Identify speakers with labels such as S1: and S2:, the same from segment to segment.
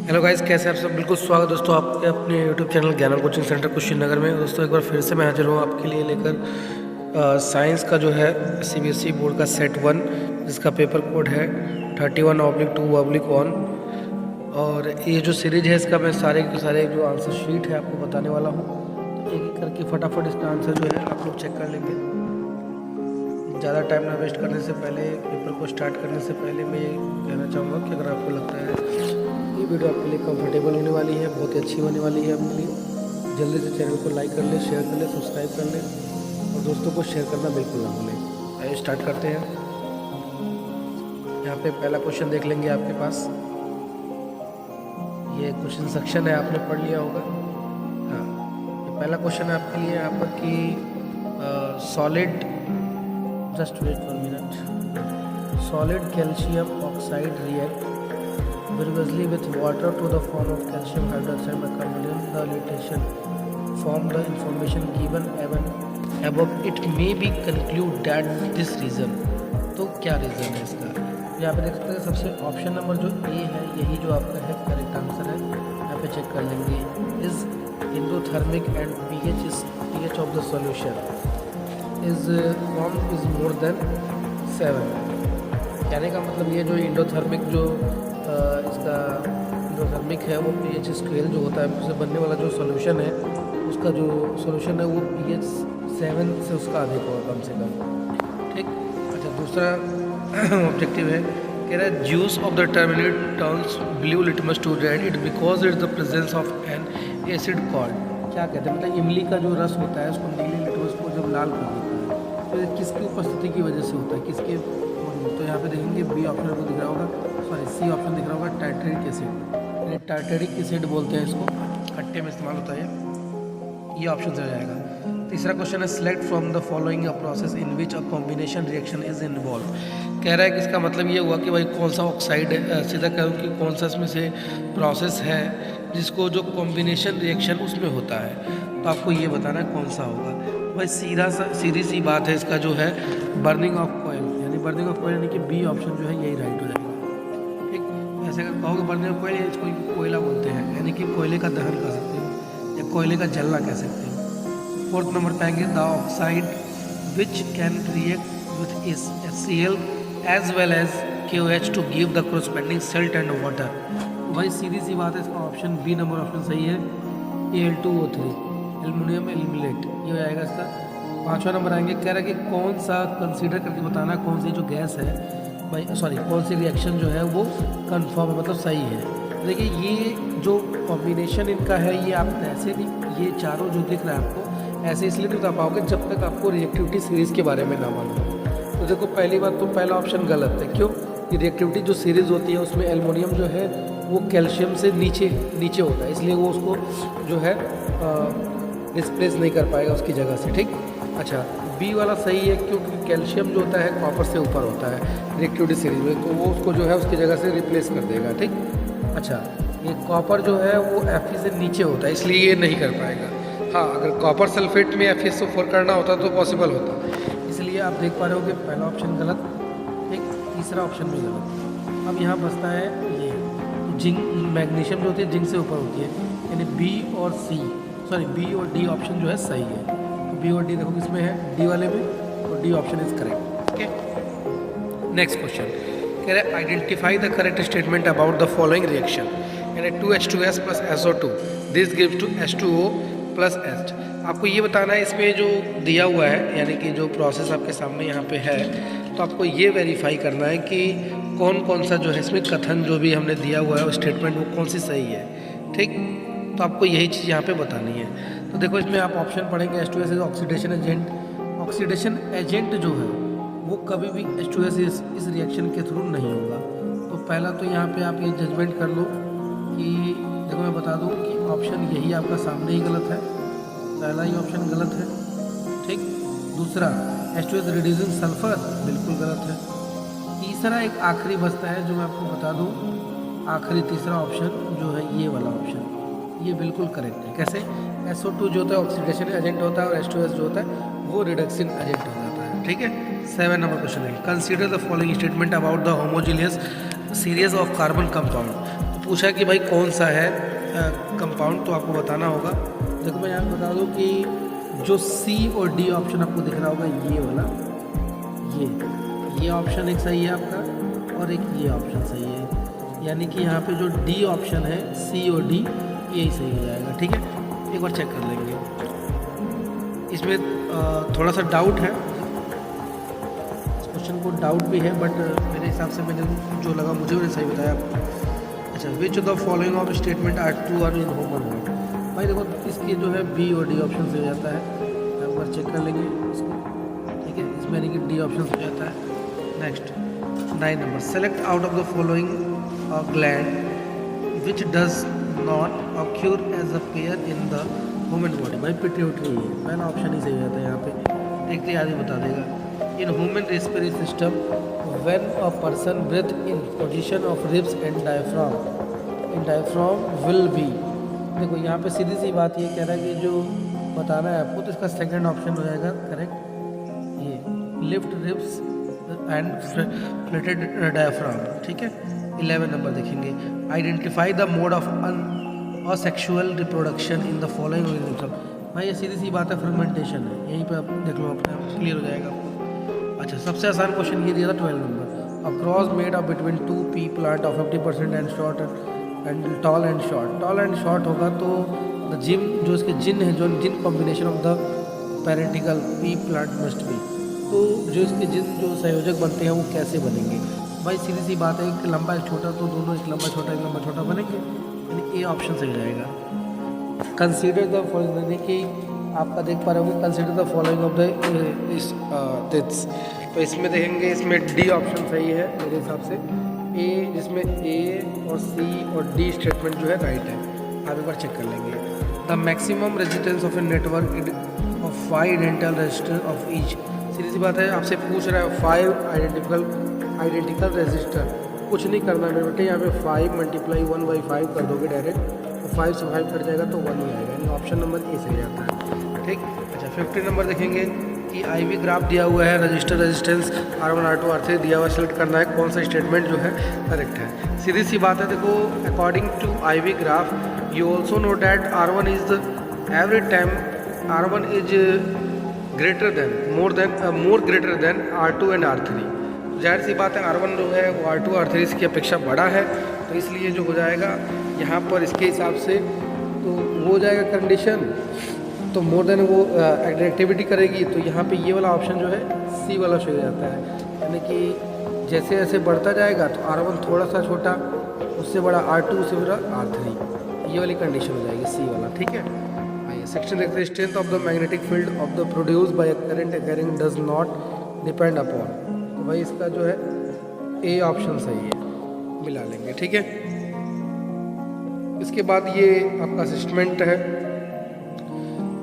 S1: Hello guys, कैसे आप सब। बिल्कुल स्वागत दोस्तों आपके अपने यूट्यूब चैनल ज्ञानम कोचिंग सेंटर कुशीनगर में। दोस्तों एक बार फिर से मैं हाजिर हूँ आपके लिए लेकर साइंस का जो है सीबीएसई बोर्ड का सेट 1, जिसका पेपर कोड है 31/2/1। और ये जो सीरीज है इसका मैं सारे के सारे जो आंसर शीट है आपको बताने वाला हूँ। तो एक एक करके फटाफट इसका आंसर जो है आप लोग चेक कर लेंगे। ज़्यादा टाइम ना वेस्ट करने से पहले, पेपर को स्टार्ट करने से पहले मैं ये कहना चाहूँगा कि अगर आपको लगता है ये वीडियो आपके लिए कंफर्टेबल होने वाली है, बहुत ही अच्छी होने वाली है आपके लिए, जल्दी से चैनल को लाइक कर ले, शेयर कर ले, सब्सक्राइब कर ले और दोस्तों को शेयर करना बिल्कुल ना भूलें। आइए स्टार्ट करते हैं। यहाँ पे पहला क्वेश्चन देख लेंगे आपके पास। ये क्वेश्चन सेक्शन है, आपने पढ़ लिया होगा। हाँ, ये पहला क्वेश्चन है आपके लिए यहाँ पर कि solid, just wait 1 minute. Solid calcium oxide react vigorously with water to the form of calcium hydroxide by converting the nutation from the information given above. It may be conclude that this reason. तो क्या reason है इसका? यहाँ पे देख सकते हैं सबसे ऑप्शन नंबर जो ए है यही जो आपका है करेक्ट आंसर है। यहाँ पे चेक कर लेंगे। Is endothermic and pH of the solution is more than 7। कहने का मतलब ये जो इंडोथर्मिक जो इसका इंडोथर्मिक है वो पीएच स्केल जो होता है उससे बनने वाला जो सॉल्यूशन है, उसका जो सॉल्यूशन है वो पीएच 7 से उसका अधिक होगा कम से कम। ठीक। अच्छा, दूसरा ऑब्जेक्टिव है, कह रहा है juice of the tamarind turns blue litmus to red it because it's the presence of an acid called. क्या कहते हैं, मतलब इमली का जो रस होता है उसको नीले लिटमस को जब लाल कर देता है तो किसकी उपस्थिति की वजह से होता है, किसके? तो यहाँ पे देखेंगे बी ऑप्शन को दिख रहा होगा, सॉरी सी ऑप्शन दिख रहा होगा, टार्टरिक एसिड। टार्टरिक एसिड बोलते हैं इसको, खट्टे में इस्तेमाल होता है ये ऑप्शन से हो जाएगा। तीसरा क्वेश्चन है select from the following a process in which a combination reaction is involve. कह रहा है कि इसका मतलब ये हुआ कि भाई कौन सा ऑक्साइड, सीधा करूँ कि कौन सा इसमें से प्रोसेस है जिसको जो कॉम्बिनेशन रिएक्शन उसमें होता है, तो आपको ये बताना है कौन सा होगा। भाई सीधी सी बात है, इसका जो है बर्निंग ऑफ कॉयल, यानी बर्निंग ऑफ कॉयल यानी कि बी ऑप्शन जो है यही राइट हो जाएगा। ठीक। ऐसे अगर कहोगे बर्निंग ऑफ कॉयल, इसको कोयला बोलते हैं, यानी कि कोयले का दहन कर सकते हो या कोयले का जलना कह सकते हो। फोर्थ नंबर पाएंगे the oxide which can react with HCl as well as KOH to give the corresponding salt and water. भाई सीधी सी बात है, इसका ऑप्शन बी नंबर ऑप्शन सही है, Al2O3 एल्युमिनियम एल्यूमिनेट, ये हो जाएगा इसका। पाँचवा नंबर आएंगे, कह रहा है कि कौन सा कंसीडर करके बताना कौन सी जो गैस है भाई, सॉरी कौन सी रिएक्शन जो है वो कंफर्म है, मतलब सही है। देखिए ये जो कॉम्बिनेशन इनका है ये आप ऐसे नहीं, ये चारों जो दिख रहा है आपको ऐसे इसलिए नहीं बता पाओगे जब तक आपको रिएक्टिविटी सीरीज़ के बारे में ना मालूम। तो देखो पहली बात तो पहला ऑप्शन गलत है। क्यों? कि रिएक्टिविटी जो सीरीज़ होती है उसमें एल्युमिनियम जो है वो कैल्शियम से नीचे होता है, इसलिए वो उसको जो है डिस्प्लेस नहीं कर पाएगा उसकी जगह से। ठीक। अच्छा, बी वाला सही है क्योंकि कैल्शियम जो होता है कॉपर से ऊपर होता है रिएक्टिविटी सीरीज में, तो वो उसको जो है उसकी जगह से रिप्लेस कर देगा। ठीक। अच्छा, ये कॉपर जो है वो Fe से नीचे होता है, इसलिए ये नहीं कर पाएगा। हाँ, अगर कॉपर सल्फेट में FeSO4 करना होता तो पॉसिबल होता, इसलिए आप देख पा रहे हो कि पहला ऑप्शन गलत, ठीक, तीसरा ऑप्शन भी गलत। अब यहाँ बचता है ये जिंक, मैग्नीशियम जो होती है जिंक से ऊपर होती है, यानी बी और डी ऑप्शन जो है सही है। बी और डी देखो किसमें है, डी वाले में, और D option is correct. Okay, next question कह रहे हैं identify the correct statement about the following reaction, यानी 2H2S plus SO2 this gives to H2O plus H। आपको ये बताना है इसमें जो दिया हुआ है, यानी कि जो प्रोसेस आपके सामने यहाँ पे है, तो आपको ये वेरीफाई करना है कि कौन कौन सा जो है इसमें कथन जो भी हमने दिया हुआ है वो स्टेटमेंट वो कौन सी सही है। ठीक। तो आपको यही चीज़ यहाँ पे बतानी है। तो देखो इसमें आप ऑप्शन पढ़ेंगे H2S oxidation agent. Oxidation agent जो है वो कभी भी H2S इस रिएक्शन के थ्रू नहीं होगा। तो पहला तो यहाँ पे आप ये जजमेंट कर लो कि देखो मैं बता दूँ कि ऑप्शन यही आपका सामने ही गलत है, पहला ही ऑप्शन गलत है। ठीक। दूसरा H2S रिड्यूसिंग सल्फर बिल्कुल गलत है। तीसरा एक आखिरी बचता है जो मैं आपको बता दूँ, आखिरी तीसरा ऑप्शन जो है ये वाला ऑप्शन, ये बिल्कुल करेक्ट है। कैसे? SO2 जो होता है ऑक्सीडेशन एजेंट होता है और H2S जो होता है वो रिडक्शन एजेंट हो जाता है। ठीक है। 7 नंबर क्वेश्चन है consider the following statement about the homogeneous series of carbon compound. पूछा कि भाई कौन सा है कंपाउंड, तो आपको बताना होगा। देखो मैं यहाँ बता दूँ कि जो सी और डी ऑप्शन आपको दिख रहा होगा, ये वाला, ये ऑप्शन एक सही है आपका, और एक ये ऑप्शन सही है। यानी कि यहाँ पे जो डी ऑप्शन है, सी और डी, यही सही हो जाएगा। ठीक है, एक बार चेक कर लेंगे। इसमें थोड़ा सा डाउट है, इस क्वेश्चन को डाउट भी है, बट मेरे हिसाब से मैंने जो लगा मुझे मैंने सही बताया आपको। अच्छा, which of the following of statement are true और इन ह्यूमन वर्ड। भाई देखो इसके जो है बी और डी ऑप्शन से हो जाता है, एक बार चेक कर लेंगे इसको। ठीक है, इसमें यानी कि डी ऑप्शन से हो जाता है। Next 9 number, select out of the following gland which does not occur as a pair in the human body. भाई पिट्यूटरी है, पहला ऑप्शन ही सही रहता है यहाँ पे, देखते आदमी बता देगा। In human respiratory system when a person breathe in position of ribs and diaphragm, in diaphragm will be. देखो यहाँ पे सीधी सी बात ये कह रहा है कि जो बताना है आपको, तो इसका सेकंड ऑप्शन हो जाएगा करेक्ट, ये lift ribs and flatted diaphragm. ठीक है, 11 नंबर देखेंगे, identify the mode of asexual reproduction in the following organism. भाई ये सीधी सी बात है, फर्मेंटेशन है, यहीं पे आप देख लो, अपने क्लियर हो जाएगा आपको। अच्छा, सबसे आसान क्वेश्चन ये दिया था 12 नंबर, a cross made of between 2 pea plant of 50% and short and tall and short. Tall and short होगा तो द जिम, जो इसके जिन है, जो gene combination of the parental pea plant must be. तो जो इसके जिन जो संयोजक बनते हैं वो कैसे बनेंगे। भाई सीधी सी बात है, एक लंबा एक छोटा, तो दोनों एक लंबा छोटा बनेंगे, यानी ए ऑप्शन सही जाएगा। कंसीडर द फॉलोइंग, यानी कि आपका देख पा रहे होंगे, consider the following of the this. तो इसमें देखेंगे, इसमें डी ऑप्शन सही है मेरे हिसाब से, ए, जिसमें ए और सी और डी स्टेटमेंट जो है राइट है। आप एक बार चेक कर लेंगे। The maximum resistance of a network of 5 identical resistor of each. सीधी सी बात है, आपसे पूछ रहा है 5 आइडेंटिकल रजिस्टर, कुछ नहीं करना है मेरे बेटे, यहाँ पे 5 मल्टीप्लाई 1/5 कर दोगे डायरेक्ट, तो 5 से 5 कट जाएगा तो 1 ही आएगा, यानी ऑप्शन नंबर ए सही आता है। ठीक। अच्छा, 50 नंबर देखेंगे कि IV ग्राफ दिया हुआ है, register resistance R1 R2 R3 दिया हुआ है, सेलेक्ट करना है कौन सा स्टेटमेंट जो है करेक्ट है। सीधी सी बात है, देखो according to IV graph you also know that R1 is the every time R1 is more greater than R2 and R3। जाहिर सी बात है R1 जो है वो R2 R3 की अपेक्षा बड़ा है, तो इसलिए जो हो जाएगा यहाँ पर इसके हिसाब से तो हो जाएगा कंडीशन, तो मोर देन वो एक्टिविटी करेगी, तो यहाँ पे ये वाला ऑप्शन जो है सी वाला सही हो जाता है। यानी कि जैसे जैसे बढ़ता जाएगा तो R1 थोड़ा सा छोटा, उससे बड़ा R2, उससे बड़ा R3, ये वाली कंडीशन हो जाएगी सी वाला। ठीक है, आइए सेक्शन देखते हैं। Strength of the magnetic field of the produce by current occurring does not depend upon. तो भाई इसका जो है ए ऑप्शन सही है, मिला लेंगे। ठीक है, इसके बाद ये आपका असिस्टमेंट है।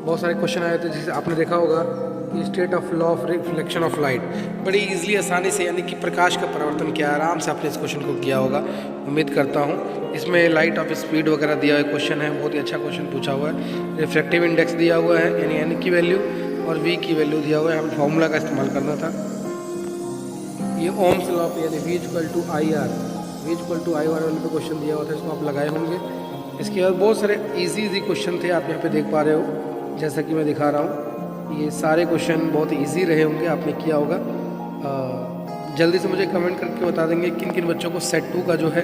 S1: बहुत सारे क्वेश्चन आए थे, जैसे आपने देखा होगा कि state of law of reflection of light, बड़ी इजीली आसानी से, यानी कि प्रकाश का परावर्तन क्या, आराम से आपने इस क्वेश्चन को किया होगा, उम्मीद करता हूँ। इसमें लाइट ऑफ स्पीड वगैरह दिया हुआ क्वेश्चन है, बहुत ही अच्छा क्वेश्चन पूछा हुआ है। रिफ्रैक्टिव इंडेक्स दिया हुआ है, यानी एन की वैल्यू और वी की वैल्यू दिया हुआ है, हमें फॉर्मूला का इस्तेमाल करना था। ये ओम्स लॉ पे, यानी V = IR वाले पे क्वेश्चन दिया हुआ था, इसको आप लगाए होंगे। इसके बाद बहुत सारे इजी क्वेश्चन थे, आप यहाँ पे देख पा रहे हो, जैसा कि मैं दिखा रहा हूँ। ये सारे क्वेश्चन बहुत इजी रहे होंगे, आपने किया होगा। जल्दी से मुझे कमेंट करके बता देंगे किन किन बच्चों को सेट 2 का जो है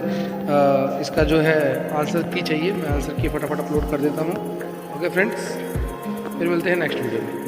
S1: इसका जो है आंसर की चाहिए, मैं आंसर की फटाफट अपलोड कर देता हूँ। ओके फ्रेंड्स, फिर मिलते हैं नेक्स्ट वीडियो में।